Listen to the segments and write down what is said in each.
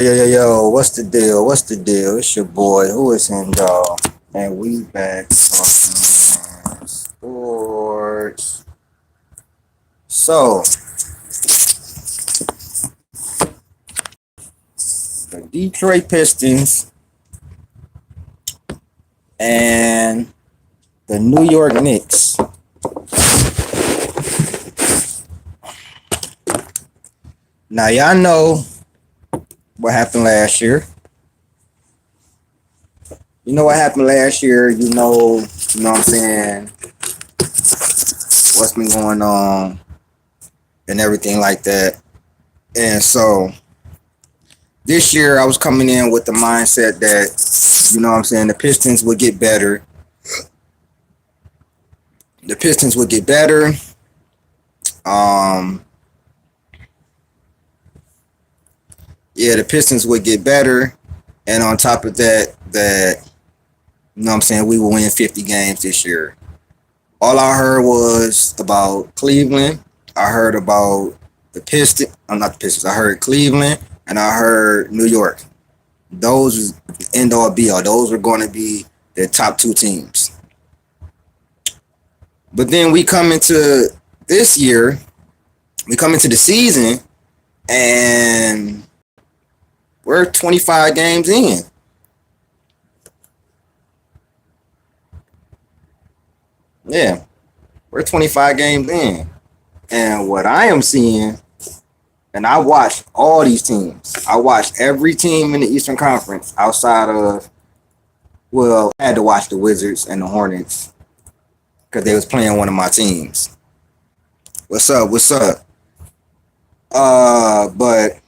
Yo, what's the deal? What's the deal? It's your boy, who is him, y'all? And we back talking sports. So, the Detroit Pistons and the New York Knicks. Now, y'all know what happened last year. You know what happened last year. You know what I'm saying? What's been going on and everything like that. And so, this year I was coming in with the mindset that, you know what I'm saying, the Pistons would get better. The Pistons would get better. Um, yeah, the Pistons would get better. And on top of that, you know what I'm saying, we will win 50 games this year. All I heard was about Cleveland. I heard about the Pistons. I'm not the Pistons. I heard Cleveland and I heard New York. Those was end all be all. Those were going to be the top two teams. But then we come into this year, we come into the season, and we're 25 games in. Yeah, we're 25 games in. And what I am seeing, and I watched all these teams. I watched every team in the Eastern Conference outside of, well, I had to watch the Wizards and the Hornets because they was playing one of my teams. What's up? What's up? But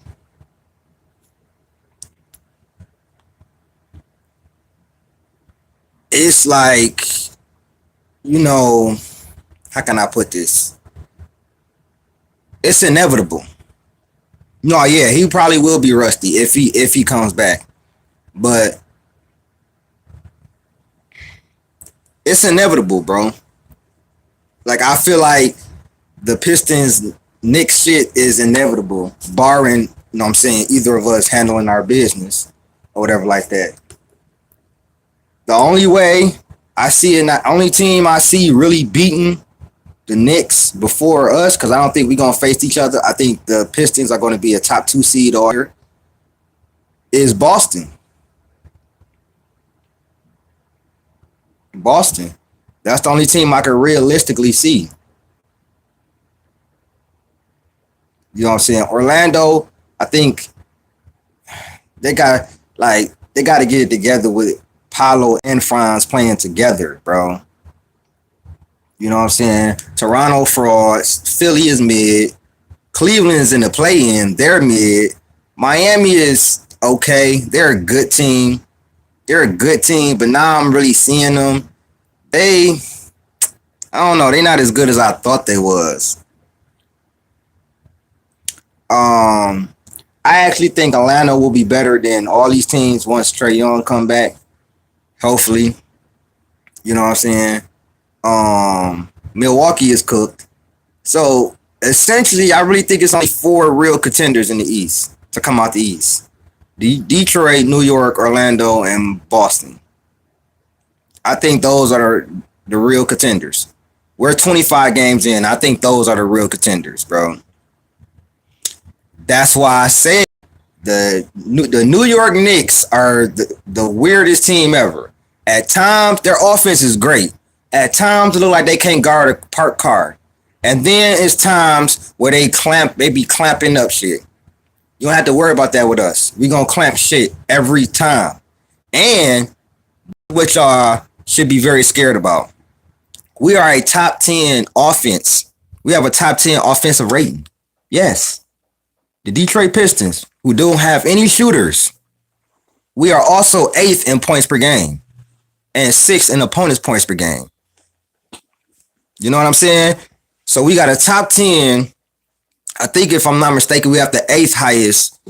it's like, you know, how can I put this? It's inevitable. No, yeah, he probably will be rusty if he comes back. But it's inevitable, bro. Like I feel like the Pistons Knicks shit is inevitable, barring, you know what I'm saying, either of us handling our business or whatever like that. The only way I see it, not only team I see really beating the Knicks before us, because I don't think we're gonna face each other. I think the Pistons are gonna be a top two seed all year, is Boston. Boston. That's the only team I can realistically see. You know what I'm saying? Orlando, I think they got they got to get it together with Paolo and Franz playing together, bro. You know what I'm saying? Toronto frauds. Philly is mid. Cleveland's in the play-in. They're mid. Miami is okay. They're a good team. They're a good team, but now I'm really seeing them. They, I don't know. They're not as good as I thought they was. Um, I actually think Atlanta will be better than all these teams once Trey Young come back. Hopefully, you know what I'm saying. Milwaukee is cooked. So essentially, I really think it's only four real contenders in the East to come out the East: Detroit, New York, Orlando, and Boston. I think those are the real contenders. We're 25 games in. I think those are the real contenders, bro. That's why I said the New York Knicks are the weirdest team ever. At times, their offense is great. At times, it look like they can't guard a parked car. And then it's times where they be clamping up shit. You don't have to worry about that with us. We gonna clamp shit every time. And which y'all should be very scared about. We are a top 10 offense. We have a top 10 offensive rating. Yes. The Detroit Pistons, who don't have any shooters, we are also eighth in points per game and sixth in opponents' points per game. You know what I'm saying? So we got a top 10. I think if I'm not mistaken, we have the eighth highest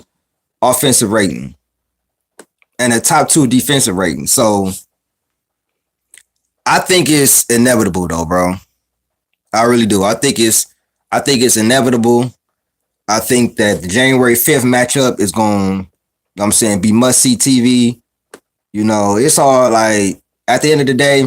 offensive rating and a top two defensive rating. So I think it's inevitable though, bro. I really do. I think it's inevitable. I think that the January 5th matchup is going know what I'm saying, be must see TV. You know, it's all like at the end of the day,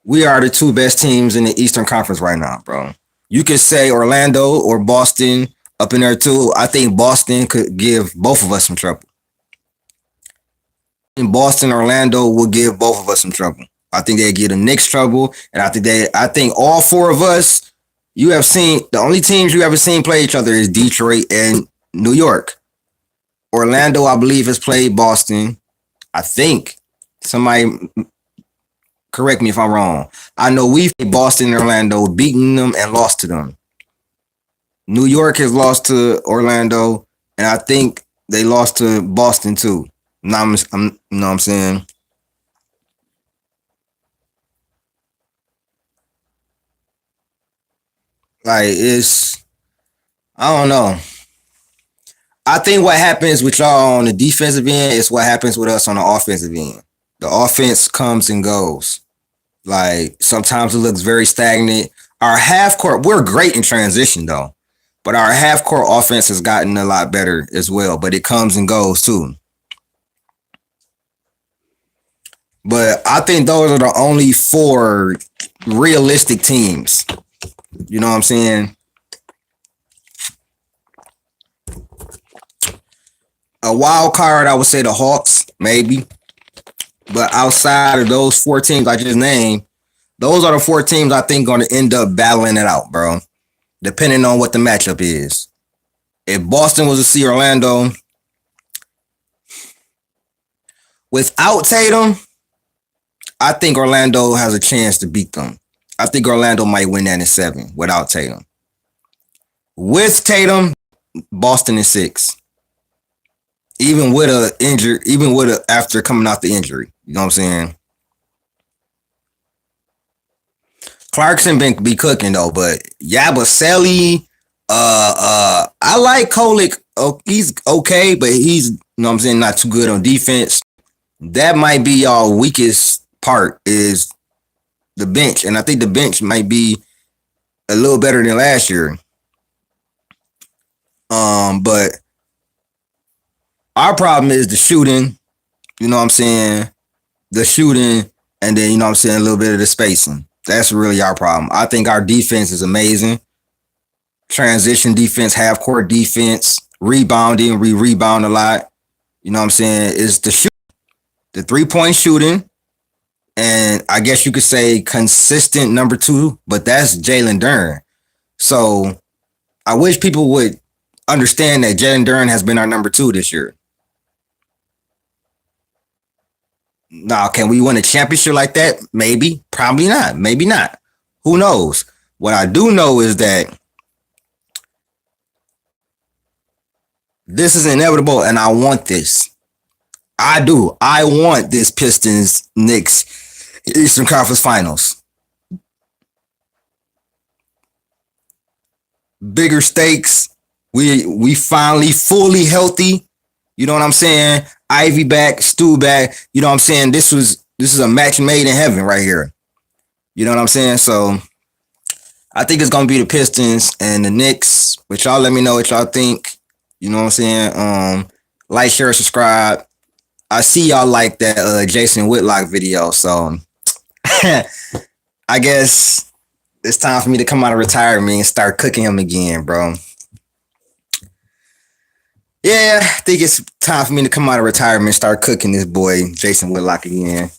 we are the two best teams in the Eastern Conference right now, bro. You could say Orlando or Boston up in there too. I think Boston could give both of us some trouble. In Boston, Orlando will give both of us some trouble. I think they give the Knicks trouble, and I think all four of us. You have seen the only teams you ever seen play each other is Detroit and New York. Orlando, I believe, has played Boston. I think somebody correct me if I'm wrong. I know we've played Boston and Orlando, beaten them and lost to them. New York has lost to Orlando, and I think they lost to Boston too. Now you know what I'm saying? Like it's, I don't know. I think what happens with y'all on the defensive end is what happens with us on the offensive end. The offense comes and goes. Like sometimes it looks very stagnant. Our half court, we're great in transition though, but our half court offense has gotten a lot better as well. But it comes and goes too. But I think those are the only four realistic teams. You know what I'm saying? A wild card, I would say the Hawks, maybe. But outside of those four teams I just named, those are the four teams I think going to end up battling it out, bro. Depending on what the matchup is. If Boston was to see Orlando without Tatum, I think Orlando has a chance to beat them. I think Orlando might win that in 7 without Tatum. With Tatum, Boston in 6. Even with a injury, even with a after coming out the injury. You know what I'm saying? Clarkson been be cooking though, but Yabusele, I like Kolick. Oh, he's okay, but he's you know what I'm saying, not too good on defense. That might be our weakest part is the bench, and I think the bench might be a little better than last year. But our problem is the shooting. You know what I'm saying? The shooting, and then you know what I'm saying, a little bit of the spacing. That's really our problem. I think our defense is amazing. Transition defense, half court defense, rebounding. We rebound a lot. You know what I'm saying? It's the shoot, the 3-point shooting, and I guess you could say consistent number 2, but that's Jalen Duren. So I wish people would understand that Jalen Duren has been our number 2 this year. Now, can we win a championship like that? Maybe, probably not. Maybe not. Who knows? What I do know is that this is inevitable, and I want this. I do. I want this Pistons Knicks Eastern Conference Finals. Bigger stakes. We finally fully healthy. You know what I'm saying? Ivy back, Stu back. You know what I'm saying? This is a match made in heaven right here. You know what I'm saying? So I think it's gonna be the Pistons and the Knicks. But y'all let me know what y'all think. You know what I'm saying? Like, share, subscribe. I see y'all like that Jason Whitlock video. So I guess it's time for me to come out of retirement and start cooking him again, bro. Yeah, I think it's time for me to come out of retirement and start cooking this boy, Jason Whitlock, again.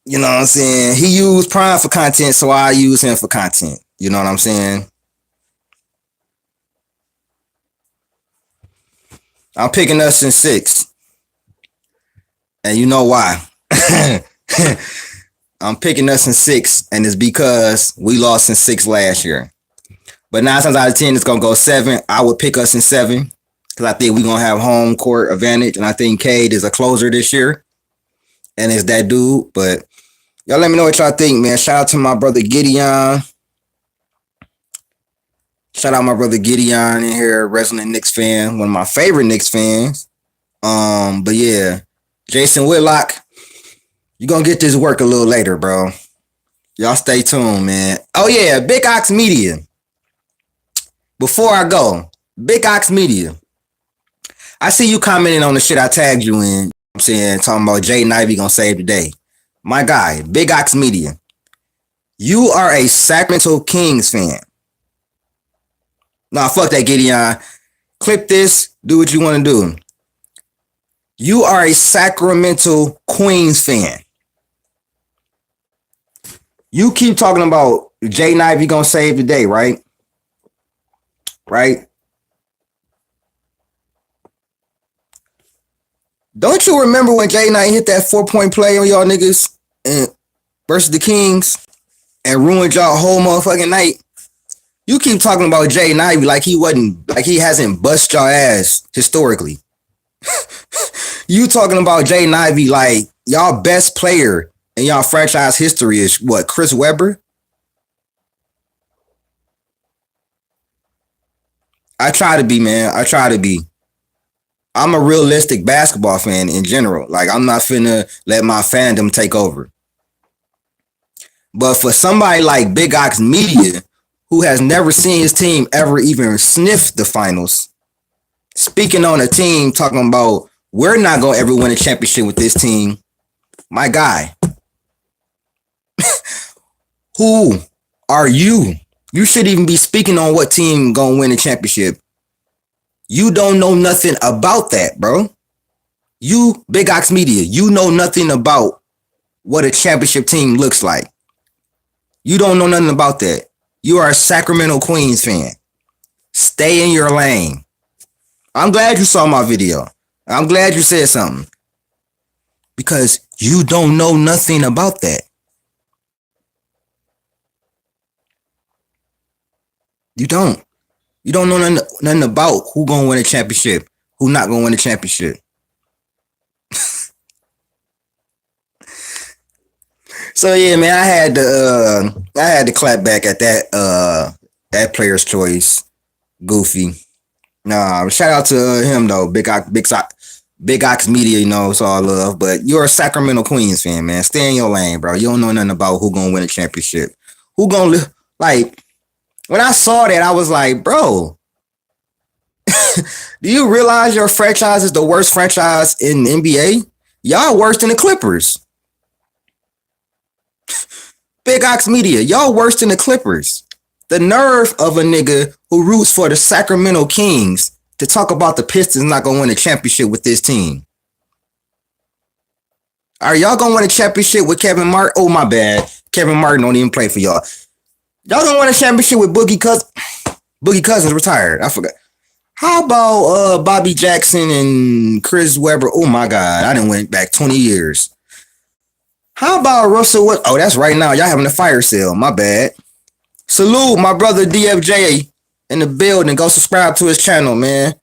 You know what I'm saying? He used Prime for content, so I use him for content. You know what I'm saying? I'm picking us in 6. And you know why. I'm picking us in 6, and it's because we lost in 6 last year. But 9 times out of 10, it's going to go 7. I would pick us in 7. Because I think we're going to have home court advantage. And I think Cade is a closer this year. And it's that dude. But y'all let me know what y'all think, man. Shout out to my brother Gideon. Shout out my brother Gideon in here, resident Knicks fan. One of my favorite Knicks fans. But yeah, Jason Whitlock, you're going to get this work a little later, bro. Y'all stay tuned, man. Oh yeah, Big Ox Media. Before I go, Big Ox Media. I see you commenting on the shit I tagged you in. I'm saying, talking about Jay Ivey gonna save the day. My guy, Big Ox Media. You are a Sacramento Kings fan. Nah, fuck that, Gideon. Clip this. Do what you want to do. You are a Sacramento Queens fan. You keep talking about Jay Ivey gonna save the day, right? Right? Don't you remember when Jay Knight hit that 4-point play on y'all niggas versus the Kings and ruined y'all whole motherfucking night? You keep talking about Jay Ivey like he hasn't bust y'all ass historically. You talking about Jay Ivey like y'all best player in y'all franchise history is what, Chris Webber? I try to be, man. I try to be. I'm a realistic basketball fan in general. Like, I'm not finna let my fandom take over. But for somebody like Big Ox Media, who has never seen his team ever even sniff the finals, speaking on a team talking about we're not gonna ever win a championship with this team, my guy, who are you? You should even be speaking on what team gonna win a championship. You don't know nothing about that, bro. You, Big Ox Media, you know nothing about what a championship team looks like. You don't know nothing about that. You are a Sacramento Queens fan. Stay in your lane. I'm glad you saw my video. I'm glad you said something. Because you don't know nothing about that. You don't. You don't know nothing about who gonna win a championship, who not gonna win a championship. So yeah, man, I had to clap back at that player's choice, Goofy. Nah, shout out to him though, Big Ox Media. You know, it's all love. But you're a Sacramento Queens fan, man. Stay in your lane, bro. You don't know nothing about who gonna win a championship. Who gonna like? When I saw that, I was like, bro, do you realize your franchise is the worst franchise in the NBA? Y'all worse than the Clippers. Big Ox Media, y'all worse than the Clippers. The nerve of a nigga who roots for the Sacramento Kings to talk about the Pistons not gonna win a championship with this team. Are y'all gonna win a championship with Kevin Martin? Oh, my bad. Kevin Martin don't even play for y'all. Y'all don't win a championship with Boogie Cousins. Boogie Cousins retired. I forgot. How about Bobby Jackson and Chris Webber? Oh my God, I done went back 20 years. How about Russell? Oh, that's right now. Y'all having a fire sale. My bad. Salute my brother DFJ in the building. Go subscribe to his channel, man.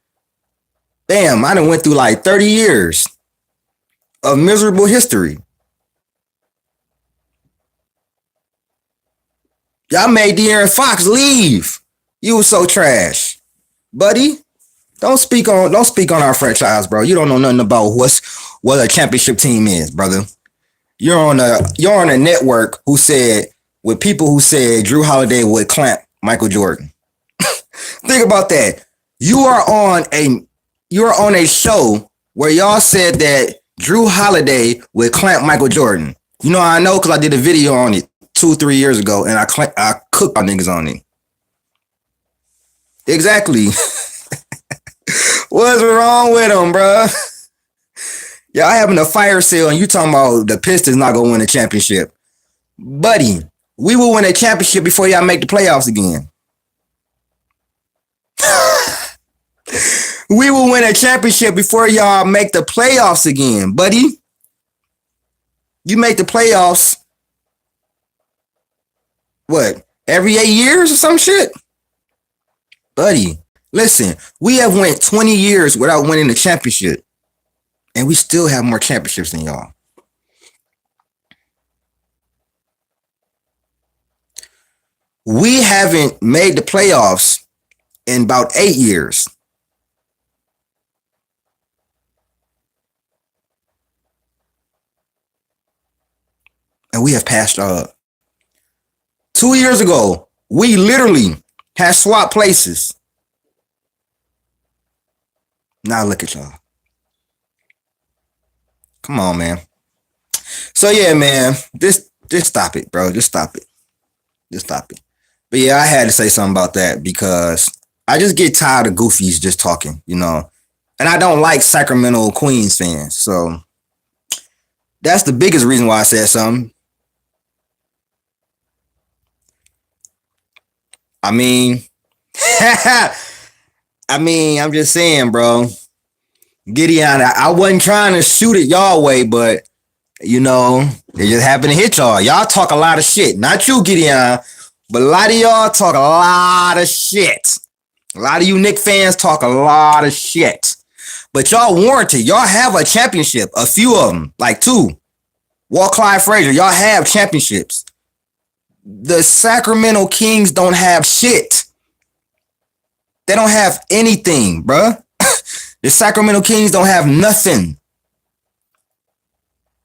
Damn, I done went through like 30 years of miserable history. Y'all made De'Aaron Fox leave. You was so trash, buddy. Don't speak on our franchise, bro. You don't know nothing about what a championship team is, brother. You're on a network with people who said Drew Holiday would clamp Michael Jordan. Think about that. You're on a show where y'all said that Drew Holiday would clamp Michael Jordan. You know I know because I did a video on it 2-3 years ago, and I cooked our niggas on it. Exactly. What's wrong with them, bro? Y'all having a fire sale, and you talking about the Pistons not gonna win a championship, buddy? We will win a championship before y'all make the playoffs again. We will win a championship before y'all make the playoffs again, buddy. You make the playoffs. What, every 8 years or some shit? Buddy, listen, we have went 20 years without winning a championship, and we still have more championships than y'all. We haven't made the playoffs in about 8 years. And we have passed y'all up. 2 years ago, we literally had swapped places. Now look at y'all. Come on, man. So yeah, man. Just stop it, bro. Just stop it. Just stop it. But yeah, I had to say something about that because I just get tired of goofies just talking. And I don't like Sacramento Queens fans. So that's the biggest reason why I said something. I mean, I'm just saying, bro. Gideon, I wasn't trying to shoot it y'all way, but it just happened to hit y'all. Y'all talk a lot of shit. Not you, Gideon, but a lot of y'all talk a lot of shit. A lot of you Knicks fans talk a lot of shit. But y'all warranted. Y'all have a championship. A few of them, like two. Walt Clyde Frazier, y'all have championships. The Sacramento Kings don't have shit. They don't have anything, bruh. The Sacramento Kings don't have nothing.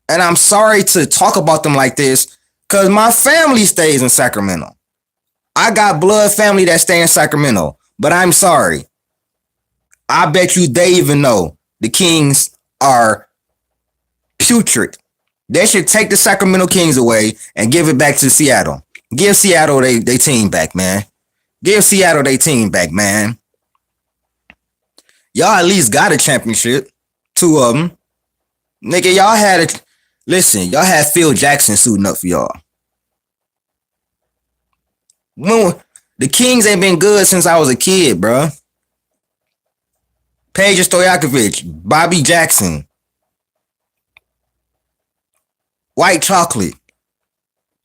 And I'm sorry to talk about them like this because my family stays in Sacramento. I got blood family that stay in Sacramento, but I'm sorry. I bet you they even know the Kings are putrid. They should take the Sacramento Kings away and give it back to Seattle. Give Seattle they team back, man. Give Seattle they team back, man. Y'all at least got a championship. Two of them. Nigga, y'all had it. Listen, y'all had Phil Jackson suiting up for y'all. The Kings ain't been good since I was a kid, bro. Peja Stojakovic, Bobby Jackson, White Chocolate,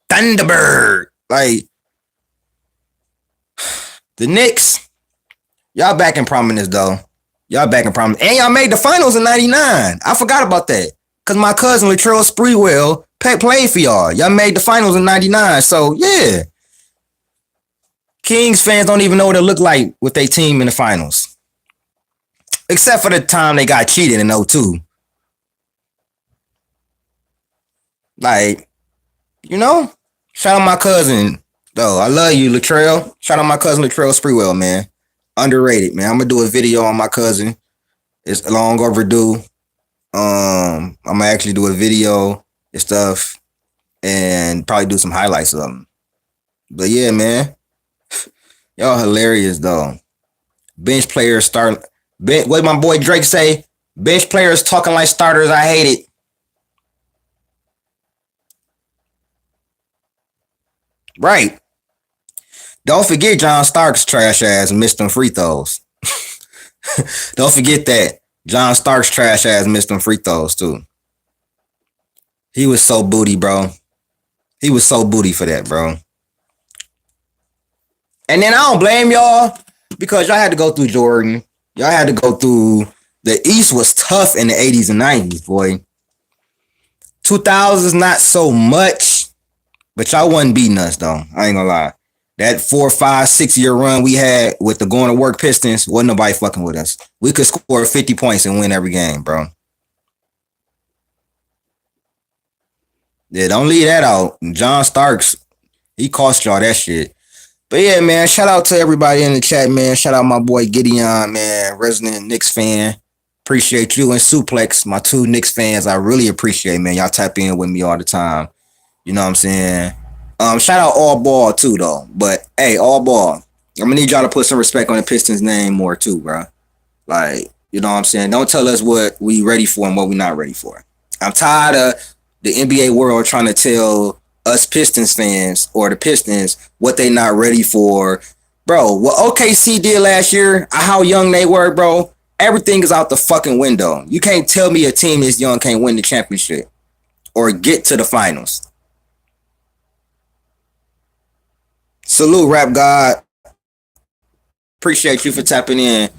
Thunderbird. Like, the Knicks, y'all back in prominence, though. Y'all back in prominence. And y'all made the finals in 99. I forgot about that. Because my cousin Latrell Sprewell played for y'all. Y'all made the finals in 99. So, yeah. Kings fans don't even know what it looked like with their team in the finals. Except for the time they got cheated in 02. Like, shout out my cousin. Though, I love you, Latrell. Shout out my cousin Latrell Sprewell, man. Underrated, man. I'm going to do a video on my cousin. It's long overdue. I'm gonna actually do a video and stuff and probably do some highlights of them. But yeah, man. Y'all hilarious though. Bench players start what my boy Drake say? Bench players talking like starters. I hate it. Right. Don't forget John Starks trash ass missed them free throws. Don't forget that. John Starks trash ass missed them free throws too. He was so booty, bro. He was so booty for that, bro. And then I don't blame y'all because y'all had to go through Jordan. Y'all had to go through the East was tough in the 80s and 90s, boy. 2000s not so much, but y'all wasn't beating us though. I ain't gonna lie. That 4, 5, 6 year run we had with the going to work Pistons, wasn't nobody fucking with us. We could score 50 points and win every game, bro. Yeah, don't leave that out. John Starks, he cost y'all that shit. But yeah, man, shout out to everybody in the chat, man. Shout out my boy Gideon, man, resident Knicks fan. Appreciate you and Suplex, my two Knicks fans. I really appreciate, man. Y'all tap in with me all the time. You know what I'm saying? Shout out All Ball too, though. But hey, All Ball, I'm gonna need y'all to put some respect on the Pistons name more too, bro. Like, you know what I'm saying? Don't tell us what we ready for and what we not ready for. I'm tired of the NBA world trying to tell us Pistons fans or the Pistons what they not ready for. Bro, what OKC did last year, how young they were, bro, everything is out the fucking window. You can't tell me a team this young can't win the championship or get to the finals. Salute, Rap God. Appreciate you for tapping in.